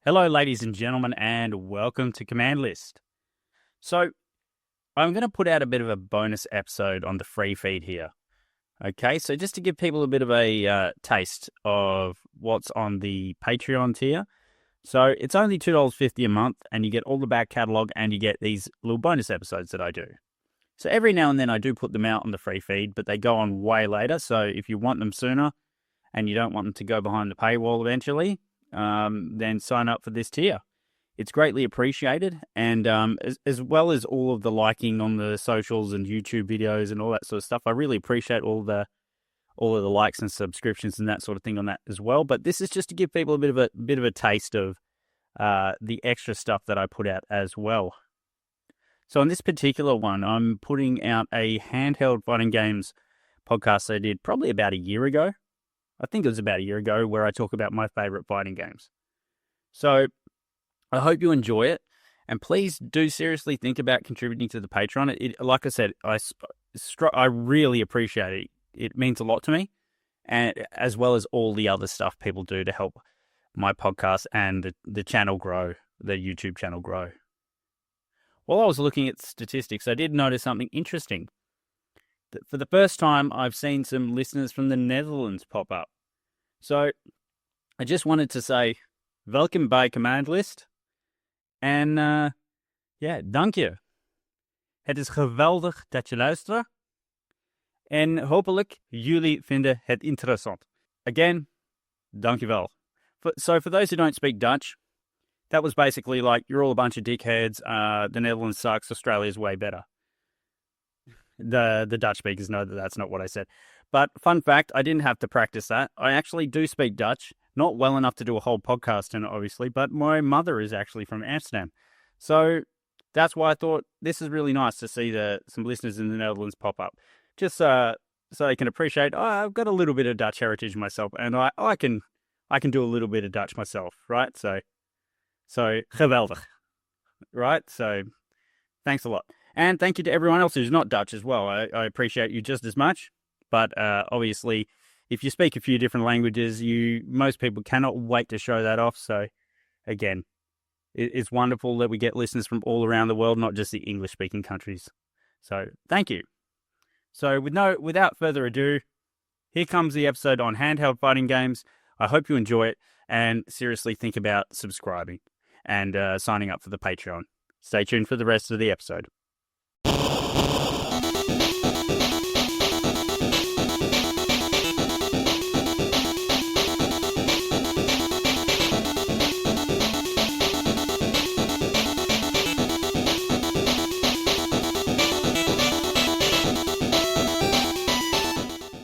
Hello, ladies and gentlemen, and welcome to Command List. So, I'm going to put out a bit of a bonus episode on the free feed here. Okay, so just to give people a bit of a taste of what's on the Patreon tier. So, it's only $2.50 a month, and you get all the back catalogue, and you get these little bonus episodes that I do. So, every now and then I do put them out on the free feed, but they go on way later. So, if you want them sooner and you don't want them to go behind the paywall eventually, then sign up for this tier. It's greatly appreciated, and as well as all of the liking on the socials and YouTube videos and all that sort of stuff, I really appreciate all of the likes and subscriptions and that sort of thing on that as well. But this is just to give people a bit of a taste of the extra stuff that I put out as well. So on this particular one, I'm putting out a handheld fighting games podcast I did probably about a year ago. I think it was about a year ago, where I talk about my favorite fighting games. So I hope you enjoy it, and please do seriously think about contributing to the Patreon. Like I said, I really appreciate it. It means a lot to me, and as well as all the other stuff people do to help my podcast and the channel grow, the YouTube channel grow. While I was looking at statistics, I did notice something interesting. For the first time, I've seen some listeners from the Netherlands pop up. So I just wanted to say, welcome by Command List. En dank je. Het is geweldig dat je luistert. En hopelijk jullie vinden het interessant. Again, dankjewel. So for those who don't speak Dutch, that was basically like, you're all a bunch of dickheads. The Netherlands sucks. Australia's way better. The Dutch speakers know that that's not what I said. But fun fact, I didn't have to practice that. I actually do speak Dutch, not well enough to do a whole podcast in it, obviously, but my mother is actually from Amsterdam. So that's why I thought this is really nice to see some listeners in the Netherlands pop up. Just so they can appreciate, I've got a little bit of Dutch heritage myself, and I can do a little bit of Dutch myself, right? So geweldig, right? So thanks a lot. And thank you to everyone else who's not Dutch as well. I appreciate you just as much. But obviously, if you speak a few different languages, most people cannot wait to show that off. So again, it's wonderful that we get listeners from all around the world, not just the English-speaking countries. So thank you. So without further ado, here comes the episode on handheld fighting games. I hope you enjoy it, and seriously think about subscribing and signing up for the Patreon. Stay tuned for the rest of the episode.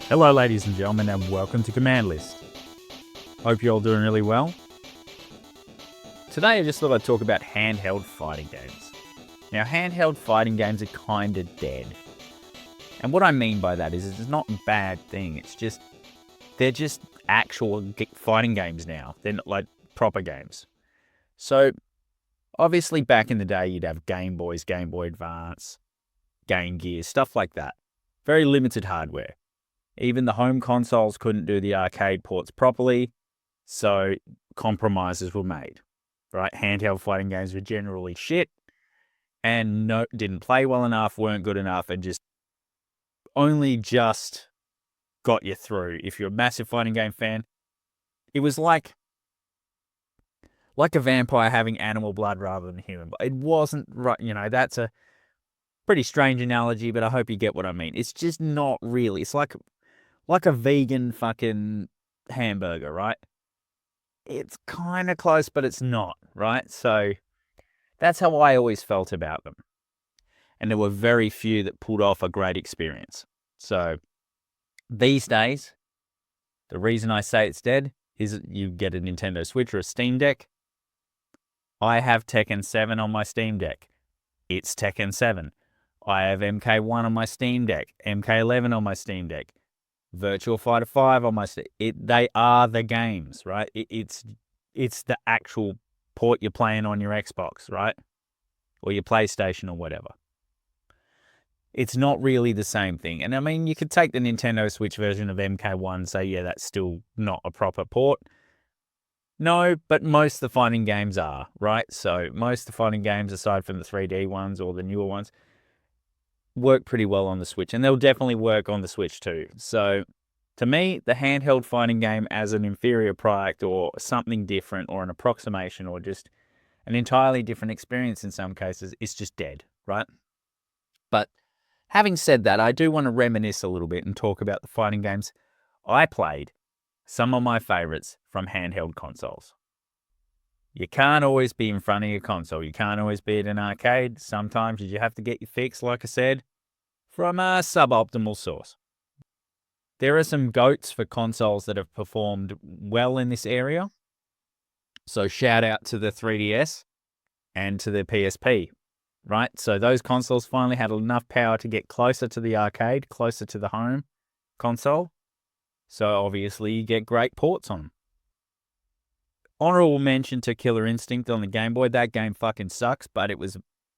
Hello, ladies and gentlemen, and welcome to Command List. Hope you're all doing really well. Today, I just thought I'd talk about handheld fighting games. Now, handheld fighting games are kind of dead. And what I mean by that is it's not a bad thing. They're just actual fighting games now. They're not like proper games. So, obviously, back in the day, you'd have Game Boys, Game Boy Advance, Game Gear, stuff like that. Very limited hardware. Even the home consoles couldn't do the arcade ports properly, so compromises were made. Right? Handheld fighting games were generally shit, and didn't play well enough, weren't good enough, and only just got you through. If you're a massive fighting game fan, it was like a vampire having animal blood rather than human. But it wasn't right. That's a pretty strange analogy, but I hope you get what I mean. It's just not really. It's like a vegan fucking hamburger, right? It's kind of close, but it's not, right? So that's how I always felt about them. And there were very few that pulled off a great experience. So these days, the reason I say it's dead is you get a Nintendo Switch or a Steam Deck. I have Tekken 7 on my Steam Deck. It's Tekken 7. I have MK1 on my Steam Deck, MK11 on my Steam Deck, Virtual Fighter 5 on my Steam. They are the games, right? It's the actual port you're playing on your Xbox, right? Or your PlayStation or whatever. It's not really the same thing. And I mean, you could take the Nintendo Switch version of MK1 and say, yeah, that's still not a proper port. No, but most of the fighting games are, right? So most of the fighting games, aside from the 3D ones or the newer ones, work pretty well on the Switch, and they'll definitely work on the Switch too. So to me, the handheld fighting game as an inferior product or something different or an approximation or just an entirely different experience in some cases is just dead, right? But having said that, I do want to reminisce a little bit and talk about the fighting games I played, some of my favorites from handheld consoles. You can't always be in front of your console. You can't always be at an arcade. Sometimes you have to get your fix, like I said, from a suboptimal source. There are some goats for consoles that have performed well in this area. So shout out to the 3DS and to the PSP, right? So those consoles finally had enough power to get closer to the arcade, closer to the home console. So obviously you get great ports on them. Honorable mention to Killer Instinct on the Game Boy. That game fucking sucks, but it was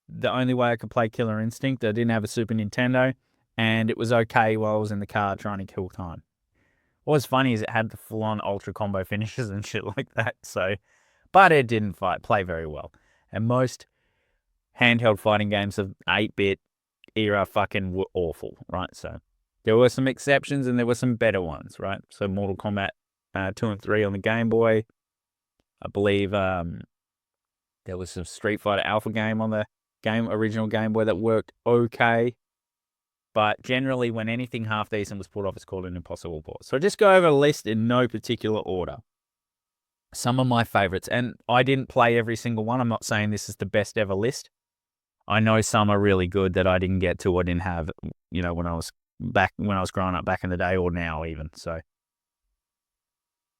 the only way I could play Killer Instinct. I didn't have a Super Nintendo, and it was okay while I was in the car trying to kill time. What was funny is it had the full-on ultra combo finishes and shit like that. So, but it didn't play very well. And most handheld fighting games of 8-bit era fucking were awful, right? So there were some exceptions and there were some better ones, right? So Mortal Kombat 2 and 3 on the Game Boy. I believe there was some Street Fighter Alpha game on the original Game Boy that worked okay. But generally, when anything half decent was put off, it's called an impossible port. So just go over a list in no particular order. Some of my favorites, and I didn't play every single one. I'm not saying this is the best ever list. I know some are really good that I didn't get to or didn't have, when I was growing up back in the day or now even. So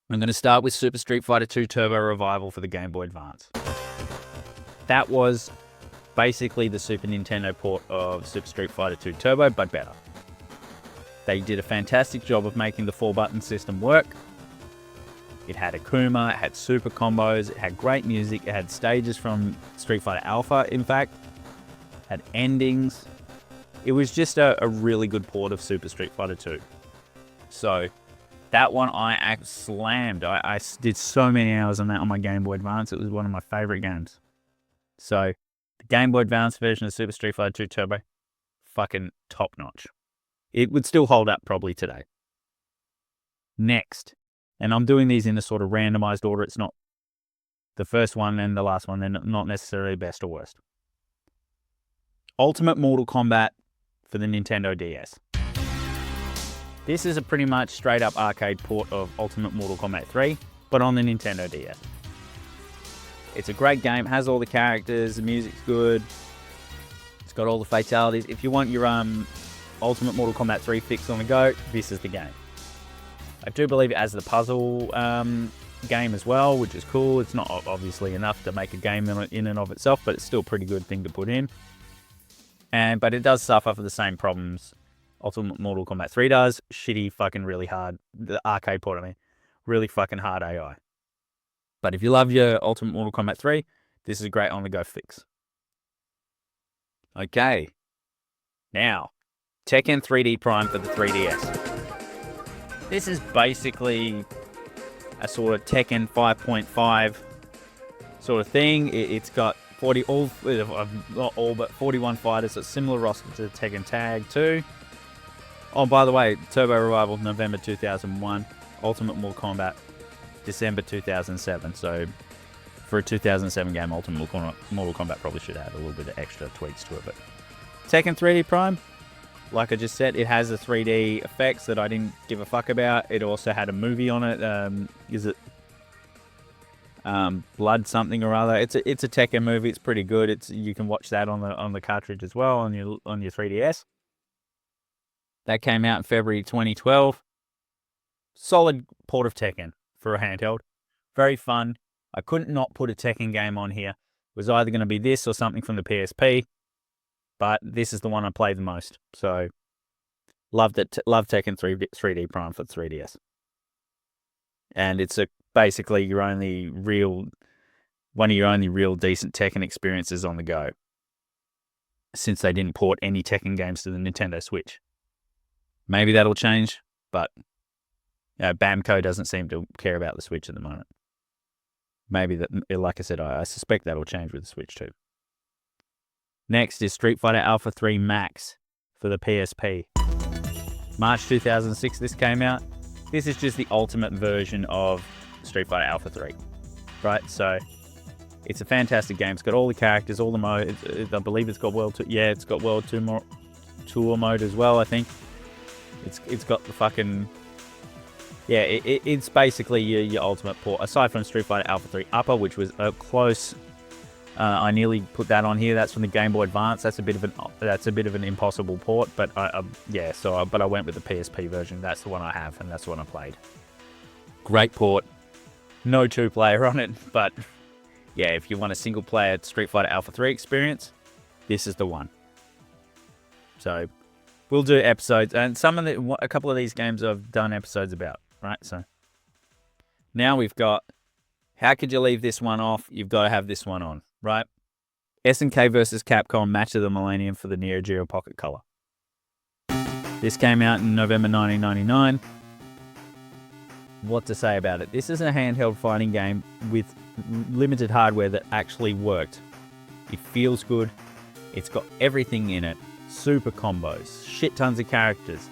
I'm going to start with Super Street Fighter 2 Turbo Revival for the Game Boy Advance. That was basically the Super Nintendo port of Super Street Fighter 2 Turbo, but better. They did a fantastic job of making the 4-button system work. It had Akuma, it had super combos, it had great music, it had stages from Street Fighter Alpha, in fact. It had endings. It was just a really good port of Super Street Fighter 2. So that one I slammed. I did so many hours on that on my Game Boy Advance. It was one of my favorite games. So the Game Boy Advance version of Super Street Fighter 2 Turbo, fucking top notch. It would still hold up probably today. Next, and I'm doing these in a sort of randomized order. It's not the first one and the last one. They're not necessarily best or worst. Ultimate Mortal Kombat for the Nintendo DS. This is a pretty much straight up arcade port of Ultimate Mortal Kombat 3, but on the Nintendo DS. It's a great game, has all the characters, the music's good, it's got all the fatalities. If you want your Ultimate Mortal Kombat 3 fix on the go, this is the game. I do believe it has the puzzle game as well, which is cool. It's not obviously enough to make a game in and of itself, but it's still a pretty good thing to put in. But it does suffer for the same problems Ultimate Mortal Kombat 3 does. Shitty, fucking really hard, the arcade port, really fucking hard AI. But if you love your Ultimate Mortal Kombat 3, this is a great on-the-go fix. Okay. Now, Tekken 3D Prime for the 3DS. This is basically a sort of Tekken 5.5 sort of thing. It's got 41 fighters, so it's similar roster to Tekken Tag 2. Oh, by the way, Turbo Revival, November 2001. Ultimate Mortal Kombat, December 2007. So, for a 2007 game, Ultimate Mortal Kombat probably should add a little bit of extra tweaks to it. But Tekken 3D Prime, like I just said, it has the 3D effects that I didn't give a fuck about. It also had a movie on it. Is it Blood something or other? It's a Tekken movie. It's pretty good. You can watch that on the cartridge as well on your 3DS. That came out in February 2012. Solid port of Tekken for a handheld. Very fun. I couldn't not put a Tekken game on here. It was either going to be this or something from the PSP, but this is the one I played the most. So, loved Tekken 3D Prime for 3DS. And it's basically one of your only real decent Tekken experiences on the go, since they didn't port any Tekken games to the Nintendo Switch. Maybe that'll change, but Bamco doesn't seem to care about the Switch at the moment. maybe that, like I said, I suspect that'll change with the Switch too. Next is Street Fighter Alpha 3 Max for the PSP. March 2006 this came out. This is just the ultimate version of Street Fighter Alpha 3, right? So it's a fantastic game. It's got all the characters, all the modes. I believe it's got World Tour. Yeah, it's got World Tour mode as well, I think. It's got the fucking... Yeah, it's basically your ultimate port. Aside from Street Fighter Alpha 3 Upper, which was a close... I nearly put that on here. That's from the Game Boy Advance. That's a bit of an impossible port, but I went with the PSP version. That's the one I have, and that's the one I played. Great port. No 2-player on it, but yeah, if you want a single-player Street Fighter Alpha 3 experience, this is the one. So we'll do episodes, and a couple of these games I've done episodes about, right? So now we've got, how could you leave this one off? You've got to have this one on, right? SNK versus Capcom Match of the Millennium for the Neo Geo Pocket Color. This came out in November 1999. What to say about it? This is a handheld fighting game with limited hardware that actually worked. It feels good. It's got everything in it. Super combos, shit tons of characters.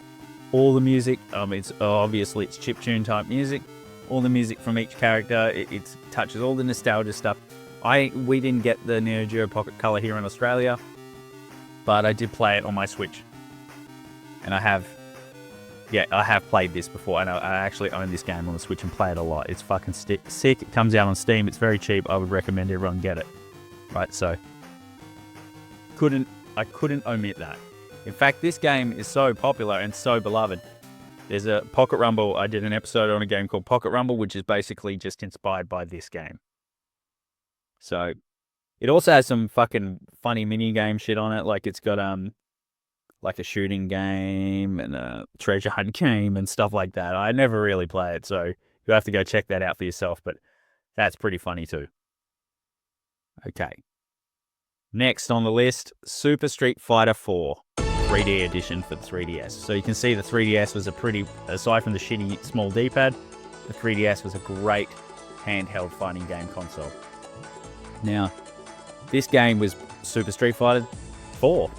All the music, it's chiptune type music. All the music from each character, it touches all the nostalgia stuff. We didn't get the Neo Geo Pocket Color here in Australia, but I did play it on my Switch. And I have played this before, and I actually own this game on the Switch and play it a lot. It's fucking sick. It comes out on Steam. It's very cheap. I would recommend everyone get it. Right, so I couldn't omit that. In fact, this game is so popular and so beloved. There's a Pocket Rumble. I did an episode on a game called Pocket Rumble, which is basically just inspired by this game. So it also has some fucking funny mini game shit on it. Like it's got like a shooting game and a treasure hunt game and stuff like that. I never really play it, so you have to go check that out for yourself, but that's pretty funny too. Okay. Next on the list, Super Street Fighter 4 3D edition for the 3DS. So you can see the 3DS was aside from the shitty small D-pad, the 3DS was a great handheld fighting game console. Now, this game was Super Street Fighter 4,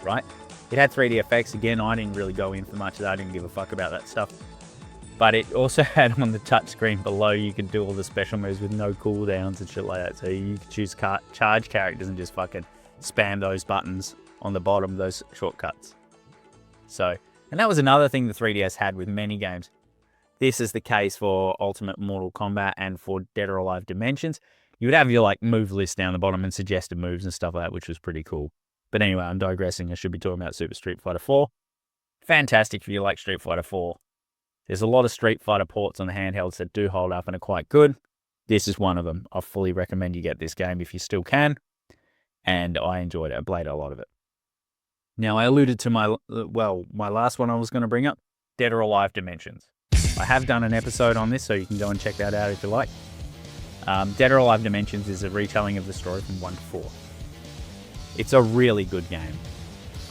right? It had 3D effects. Again, I didn't really go in for much of that. I didn't give a fuck about that stuff. But it also had on the touchscreen below, you could do all the special moves with no cooldowns and shit like that. So you could choose charge characters and just fucking spam those buttons on the bottom, those shortcuts. So, and that was another thing the 3DS had with many games. This is the case for Ultimate Mortal Kombat and for Dead or Alive Dimensions. You would have your like move list down the bottom and suggested moves and stuff like that, which was pretty cool. But anyway, I'm digressing. I should be talking about Super Street Fighter 4. Fantastic if you like Street Fighter 4. There's a lot of Street Fighter ports on the handhelds that do hold up and are quite good. This is one of them. I fully recommend you get this game if you still can. And I enjoyed it. I played a lot of it. Now, I alluded to my last one I was going to bring up, Dead or Alive Dimensions. I have done an episode on this, so you can go and check that out if you like. Dead or Alive Dimensions is a retelling of the story from 1 to 4. It's a really good game.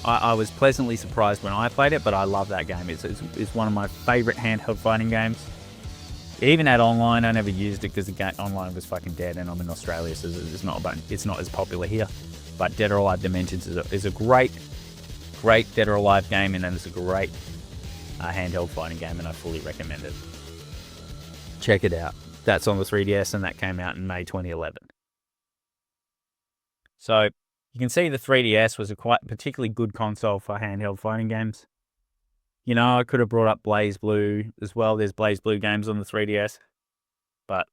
I was pleasantly surprised when I played it, but I love that game. It's one of my favourite handheld fighting games. It even had online. I never used it because the game online was fucking dead, and I'm in Australia, so it's not as popular here. But Dead or Alive Dimensions is a great Dead or Alive game, and then it's a great handheld fighting game, and I fully recommend it. Check it out. That's on the 3DS, and that came out in May 2011. So you can see the 3DS was a quite particularly good console for handheld fighting games. You know, I could have brought up Blaze Blue as well. There's Blaze Blue games on the 3DS. But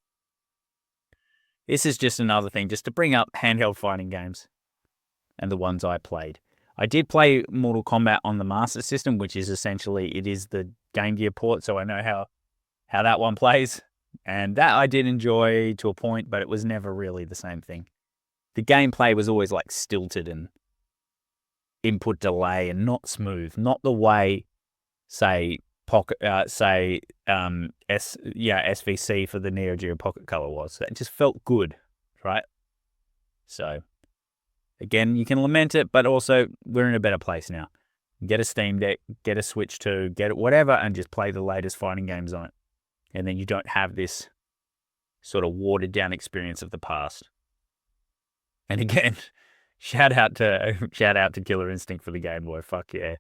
this is just another thing, just to bring up handheld fighting games and the ones I played. I did play Mortal Kombat on the Master System, which is essentially, it is the Game Gear port, so I know how that one plays. And that I did enjoy to a point, but it was never really the same thing. The gameplay was always like stilted and input delay and not smooth, not the way, say, SVC for the Neo Geo Pocket Color was. It just felt good, right? So, again, you can lament it, but also we're in a better place now. Get a Steam Deck, get a Switch 2, get it whatever, and just play the latest fighting games on it. And then you don't have this sort of watered down experience of the past. And again, shout out to Killer Instinct for the Game Boy. Fuck yeah.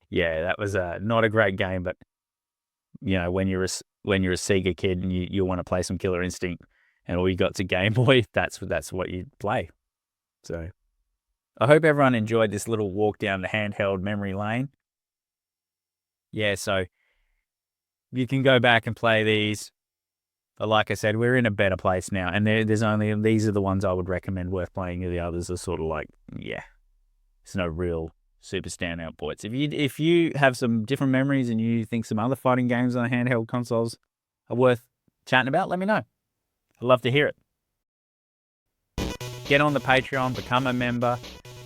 Yeah, that was not a great game, but when you're a Sega kid and you want to play some Killer Instinct and all you got's a Game Boy, that's what you play. So I hope everyone enjoyed this little walk down the Handheld memory lane. Yeah, so you can go back and play these. But like I said, we're in a better place now, and these are the ones I would recommend worth playing. The others are sort of like, yeah, it's no real super standout points. If you have some different memories and you think some other fighting games on handheld consoles are worth chatting about, let me know. I'd love to hear it. Get on the Patreon, become a member.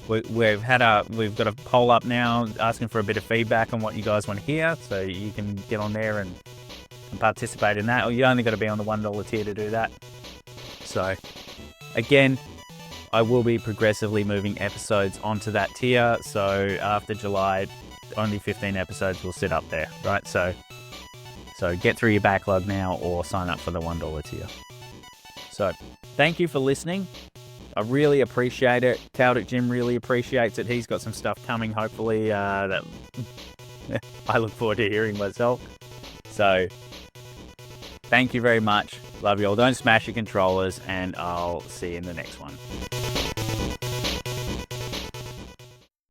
We've got a poll up now asking for a bit of feedback on what you guys want to hear, so you can get on there and participate in that. Or you only got to be on the $1 tier to do that. So again, I will be progressively moving episodes onto that tier. So after July, only 15 episodes will sit up there, right? So get through your backlog now or sign up for the $1 tier. So thank you for listening. I really appreciate it. Celtic Jim really appreciates it. He's got some stuff coming, hopefully, that I look forward to hearing myself. So thank you very much. Love you all. Don't smash your controllers, and I'll see you in the next one.